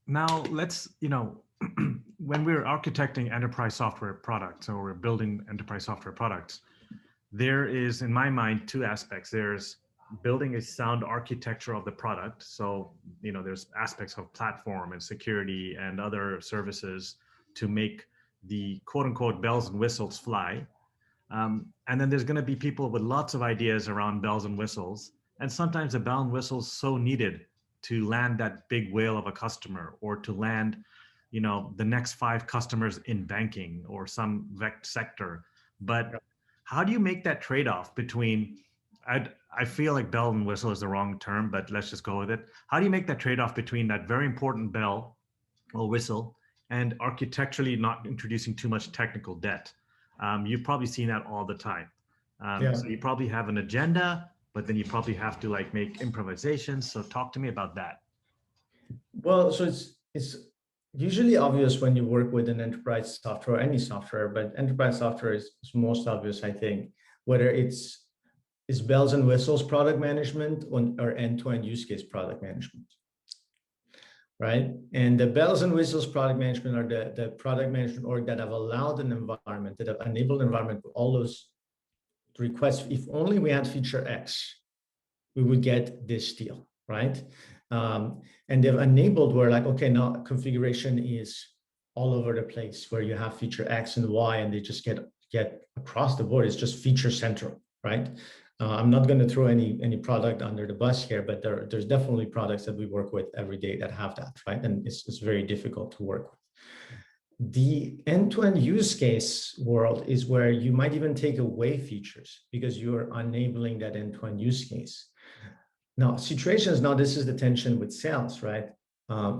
Now let's, when we're architecting enterprise software products or we're building enterprise software products, there is, in my mind, two aspects. There's building a sound architecture of the product. So, there's aspects of platform and security and other services to make the quote unquote bells and whistles fly. And then there's going to be people with lots of ideas around bells and whistles. And sometimes a bell and whistle is so needed to land that big whale of a customer, or to land, the next 5 customers in banking or some sector. But how do you make that trade-off between, I feel like bell and whistle is the wrong term, but let's just go with it. How do you make that trade-off between that very important bell or whistle and architecturally not introducing too much technical debt? You've probably seen that all the time. So you probably have an agenda, but then you probably have to like make improvisations. So talk to me about that. Well, so it's usually obvious when you work with an enterprise software, any software, but enterprise software is most obvious, I think, whether it's bells and whistles product management or end-to-end use case product management, right? And the bells and whistles product management are the product management org that have allowed an environment, that have enabled an environment for all those requests. If only we had feature X, we would get this deal, right? And they've enabled where like, okay, now configuration is all over the place where you have feature X and Y and they just get across the board. It's just feature central, right? I'm not going to throw any product under the bus here, but there's definitely products that we work with every day that have that, right? And it's very difficult to work with. The end-to-end use case world is where you might even take away features because you're enabling that end-to-end use case. Now, situations, now this is the tension with sales, right?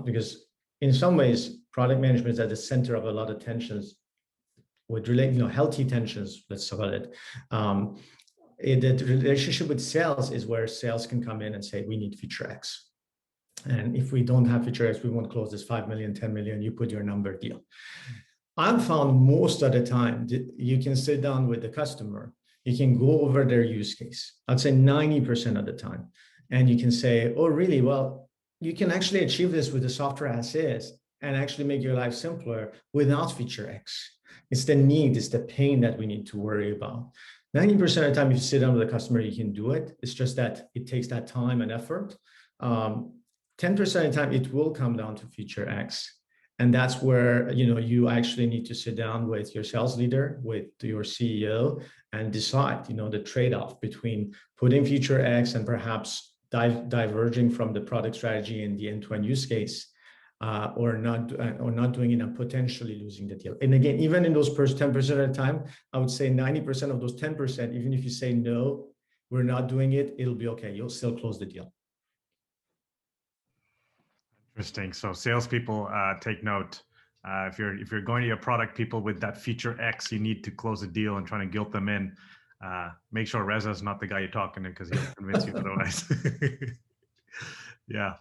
Because in some ways, product management is at the center of a lot of tensions with healthy tensions, let's call it. The relationship with sales is where sales can come in and say, we need feature X. And if we don't have feature X, we won't close this 5 million, 10 million, you put your number deal. I've found most of the time that you can sit down with the customer, you can go over their use case. I'd say 90% of the time. And you can say, oh, really? Well, you can actually achieve this with the software as is and actually make your life simpler without feature X. It's the need, it's the pain that we need to worry about. 90% of the time, if you sit down with a customer, you can do it. It's just that it takes that time and effort. 10% of the time, it will come down to feature X. And that's where you actually need to sit down with your sales leader, with your CEO, and decide the trade-off between putting feature X and perhaps diverging from the product strategy and the end-to-end use case, or not doing it and potentially losing the deal. And again, even in those 10% of the time, I would say 90% of those 10%, even if you say no, we're not doing it, it'll be okay. You'll still close the deal. Interesting. So salespeople, take note. If you're going to your product people with that feature X, you need to close a deal and trying to guilt them in. Make sure Reza is not the guy you're talking to because he'll convince you otherwise. Yeah.